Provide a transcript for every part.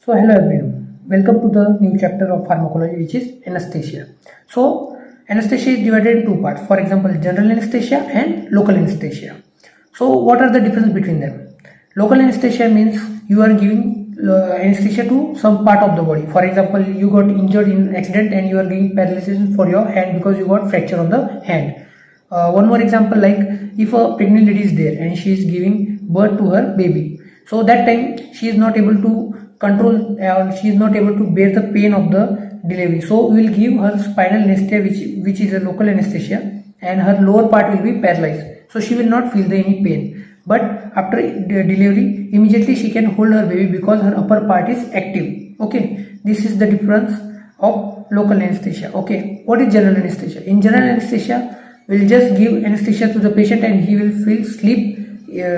So hello everyone, welcome to the new chapter of pharmacology, which is anesthesia. So anesthesia is divided in two parts. For example, general anesthesia and local anesthesia. So what are the difference between them? Local anesthesia means you are giving anesthesia to some part of the body. For example, you got injured in accident and you are giving paralysis for your hand because you got fracture on the hand. One more example, like if a pregnant lady is there and she is giving birth to her baby, so that time she is not able to control or she is not able to bear the pain of the delivery, so we will give her spinal anesthesia, which is a local anesthesia, and her lower part will be paralyzed, so she will not feel any pain. But after the delivery, immediately she can hold her baby because her upper part is active. Okay, this is the difference of local anesthesia. Okay, what is general anesthesia? In general anesthesia, we'll just give anesthesia to the patient and he will feel sleep,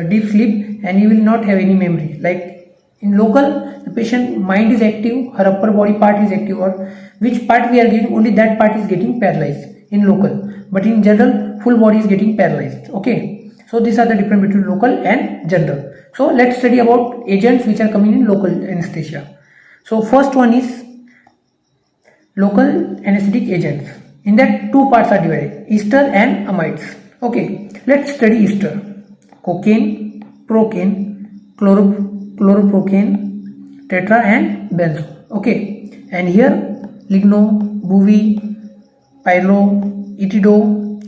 deep sleep, and he will not have any memory. Like in local, the patient mind is active, her upper body part is active, or which part we are giving, only that part is getting paralyzed in local. But in general, full body is getting paralyzed. Okay, so these are the difference between local and general. So let's study about agents which are coming in local anesthesia. So first one is local anesthetic agents. In that, two parts are divided, ester and amides. Okay, let's study ester. Cocaine, procaine, chloroprocaine, tetra and benzo. Okay, and here ligno, buvi, pyro, etido,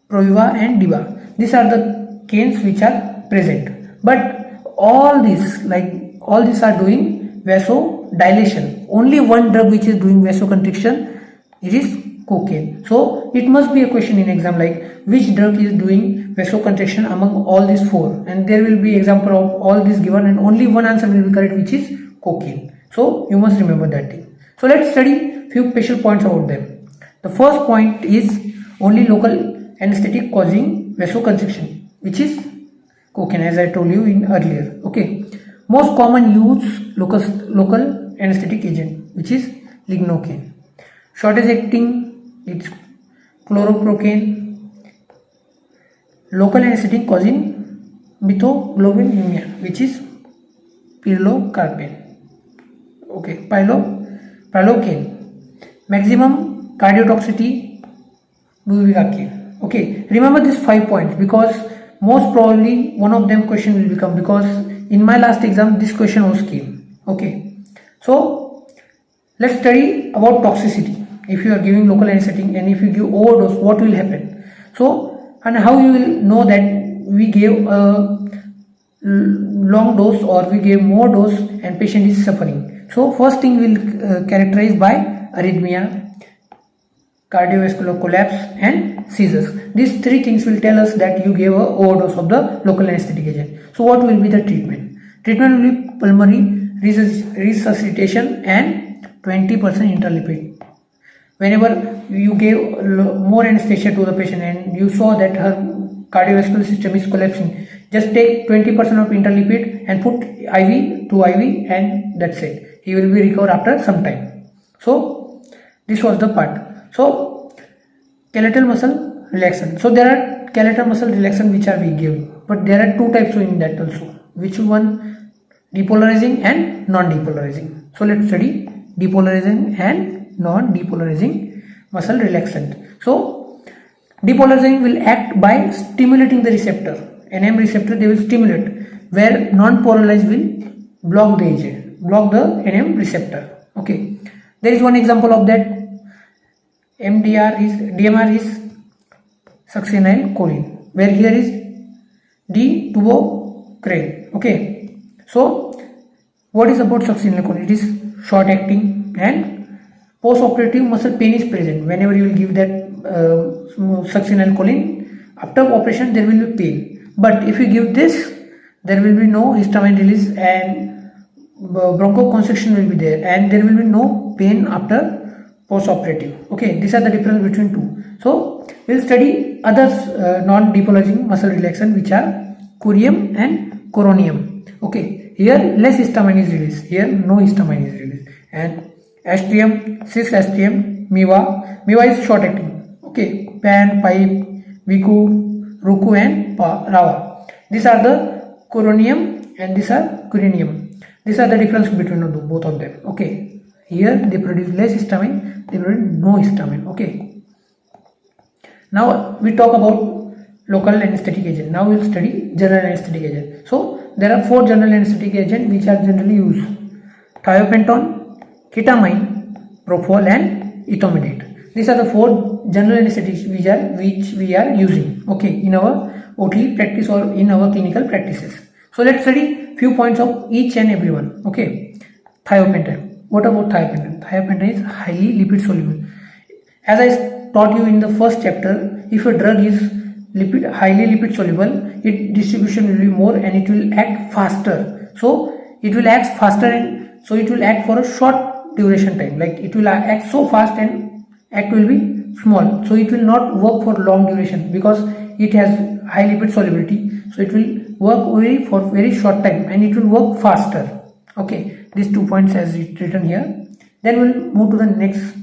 proviva and diva. These are the canes which are present. But all these are doing vasodilation. Only one drug which is doing vasoconstriction, it is cocaine. So it must be a question in exam, like which drug is doing vasoconstriction among all these four, and there will be example of all these given and only one answer will be correct, which is cocaine. So you must remember that thing. So let's study few special points about them. The first point is only local anesthetic causing vasoconstriction, which is cocaine, as I told you in earlier. Okay, most common use local anesthetic agent, which is lignocaine. Shortest acting, it's chloroprocaine. Local anesthetic causing methoglobinemia, which is pilocarpine. Okay, pilocaine. Maximum cardiotoxicity, bupivacaine. Okay, remember these 5 points because most probably one of them question will become, because in my last exam this question was came. Okay, so let's study about toxicity. If you are giving local anesthetic and if you give overdose, what will happen? So, and how you will know that we gave a long dose or we gave more dose and patient is suffering. So first thing will characterize by arrhythmia, cardiovascular collapse and seizures. These three things will tell us that you gave a overdose of the local anesthetic agent. So what will be the treatment? Treatment will be pulmonary resuscitation and 20% interlipid. Whenever you gave more anesthesia to the patient and you saw that her cardiovascular system is collapsing, just take 20% of interlipid and put IV to IV and that's it. He will be recovered after some time. So this was the part. So skeletal muscle relaxant. So there are skeletal muscle relaxant which are we give, but there are two types in that also. Which one? Depolarizing and non-depolarizing. So let's study depolarizing and non-depolarizing muscle relaxant. So depolarizing will act by stimulating the receptor, NM receptor they will stimulate, where non-polarized will block the agent, block the NM receptor. Okay, there is one example of that. DMR is succinylcholine, where here is D-tubocrine. Okay, so what is about succinylcholine? It is short acting and post-operative muscle pain is present. Whenever you will give that succinylcholine, after operation there will be pain. But if you give this, there will be no histamine release and bronchoconstriction will be there, and there will be no pain after post-operative. Okay, these are the difference between two. So we will study other non-depolarizing muscle relaxant, which are curium and coronium. Okay, here less histamine is released, here no histamine is released, and astrium, cis-astrium, miva is short acting. Okay, pan, pipe, viku, ruku and rava. These are the coronium and these are curium. These are the difference between both of them. Okay, here they produce less histamine, they produce no histamine. Okay, now we talk about local anesthetic agent. Now we will study general anesthetic agent. So there are 4 general anesthetic agents which are generally used: thiopental, ketamine, propofol and etomidate. These are the 4 general anesthetics which we are using, okay, in our OT practice or in our clinical practices. So let's study few points of each and every one. Okay, thiopental. What about thiopental? Thiopental is highly lipid soluble. As I taught you in the first chapter, if a drug is highly lipid soluble, its distribution will be more and it will act faster. So it will act faster, and so it will act for a short duration time. Like it will act so fast and act will be small. So it will not work for long duration because it has high lipid solubility. So it will work only for very short time and it will work faster. Okay, these 2 points as it written here. Then we'll move to the next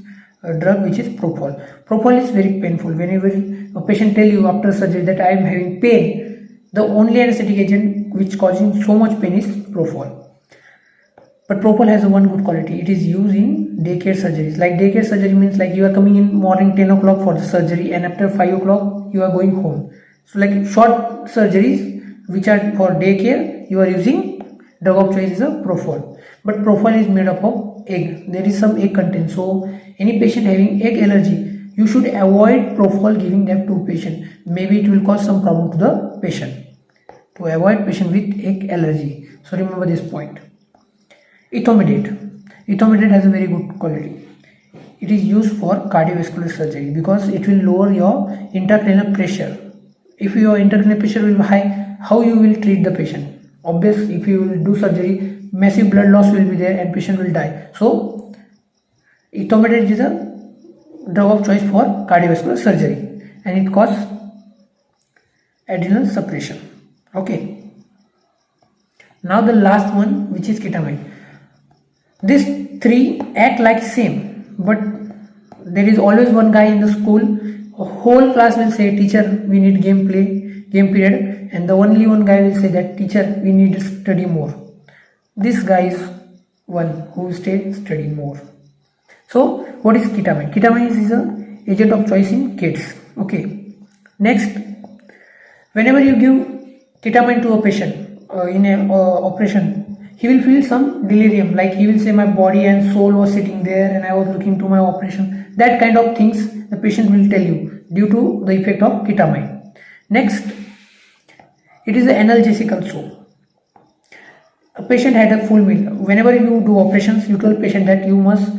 drug, which is propofol. Propofol is very painful. Whenever a patient tell you after surgery that I am having pain, the only anesthetic agent which causing so much pain is propofol. But propofol has one good quality. It is used in daycare surgeries. Like daycare surgery means like you are coming in morning 10 o'clock for the surgery and after 5 o'clock you are going home. So like short surgeries which are for daycare, you are using drug of choice is a propofol. But propofol is made up of egg. There is some egg content. So any patient having egg allergy, you should avoid propofol giving them to patient. Maybe it will cause some problem to the patient. To avoid patient with egg allergy. So remember this point. Etomidate. Etomidate has a very good quality. It is used for cardiovascular surgery because it will lower your intracranial pressure. If your intracranial pressure will be high, how you will treat the patient? Obviously, if you will do surgery, massive blood loss will be there and patient will die. So, etomidate is a drug of choice for cardiovascular surgery and it causes adrenal suppression. Okay. Now the last one, which is ketamine. These 3 act like same, but there is always one guy in the school, a whole class will say, teacher, we need game period, and the only one guy will say that, teacher, we need to study more. This guy is one who will study more. So what is ketamine? Ketamine is a agent of choice in kids. Okay. Next, whenever you give ketamine to a patient in an operation, he will feel some delirium, like he will say my body and soul was sitting there and I was looking to my operation. That kind of things the patient will tell you due to the effect of ketamine. Next, it is an analgesic also. A patient had a full meal. Whenever you do operations, you tell patient that you must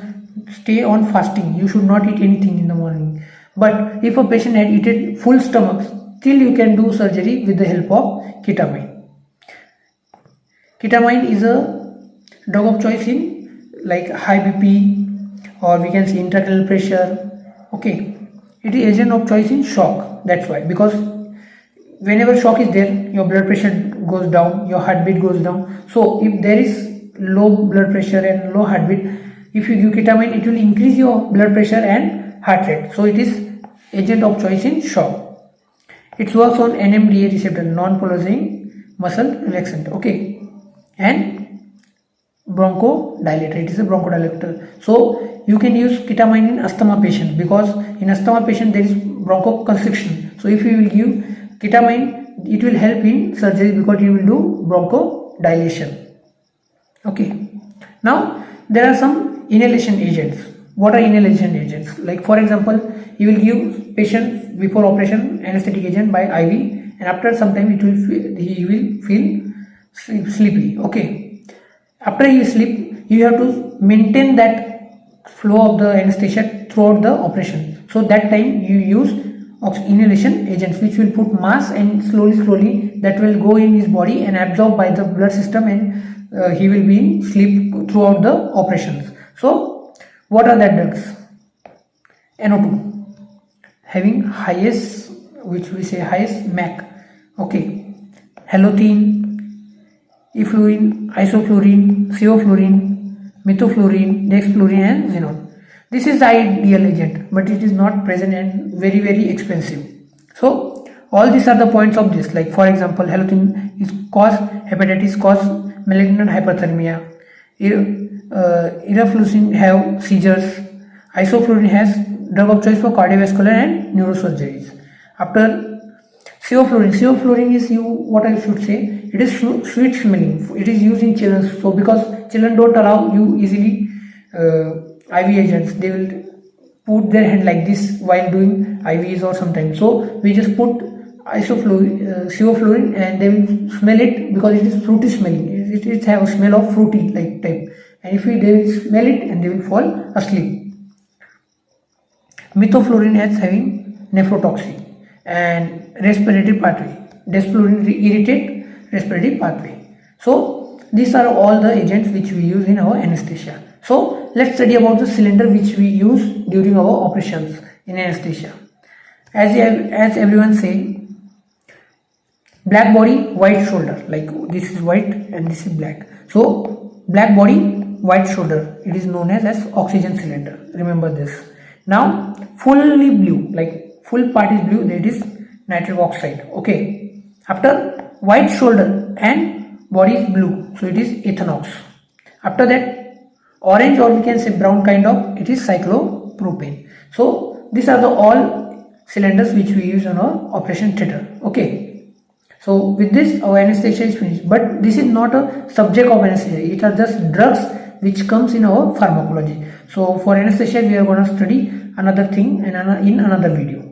stay on fasting. You should not eat anything in the morning. But if a patient had eaten full stomach, still you can do surgery with the help of ketamine. Ketamine is a drug of choice in like high BP or we can say intracranial pressure. Okay, it is agent of choice in shock. That's why, because whenever shock is there, your blood pressure goes down, your heartbeat goes down. So if there is low blood pressure and low heartbeat, if you give ketamine, it will increase your blood pressure and heart rate. So it is agent of choice in shock. It works on NMDA receptor, non-polarizing muscle relaxant. Okay. And bronchodilator, it is a bronchodilator. So you can use ketamine in asthma patient because in asthma patient there is bronchoconstriction. So if you will give ketamine, it will help in surgery because you will do bronchodilation. Okay. Now there are some inhalation agents. What are inhalation agents? Like for example, you will give patient before operation anesthetic agent by IV, and after some time he will feel sleepy. Okay, after you sleep, you have to maintain that flow of the anesthesia throughout the operation. So that time you use inhalation agents which will put mass and slowly that will go in his body and absorb by the blood system, and he will be in sleep throughout the operations. So what are that drugs? NO2 having highest, which we say highest MAC. Okay, halothane, eflurine, isoflurine, sevoflurine, methoflurine, dexflurine and xenon. This is the ideal agent, but it is not present and very expensive. So all these are the points of this. Like for example, halothane is cause hepatitis, cause malignant hyperthermia, Eraflucin have seizures. Isoflurane has drug of choice for cardiovascular and neurosurgeries. After sevoflurane is what I should say, it is sweet smelling. It is used in children. So because children don't allow you easily IV agents, they will put their hand like this while doing IVs or sometimes. So we just put sevoflurane and they will smell it because it is fruity smelling. It have a smell of fruity like type. And if they will smell it and they will fall asleep. Methoflurane has having nephrotoxic and respiratory pathway. Desflurane irritate respiratory pathway. So these are all the agents which we use in our anesthesia. So let's study about the cylinder which we use during our operations in anesthesia. As everyone say, black body, white shoulder. Like this is white and this is black. So black body, white shoulder. It is known as oxygen cylinder. Remember this. Now fully blue, like full part is blue, that is nitric oxide. Okay. After white shoulder and body is blue, so it is ethanox. After that orange or we can say brown kind of, it is cyclopropane. So these are the all cylinders which we use on our operation theater. Okay. So with this our anesthesia is finished. But this is not a subject of anesthesia. It are just drugs which comes in our pharmacology. So for anesthesia we are going to study another thing in another video.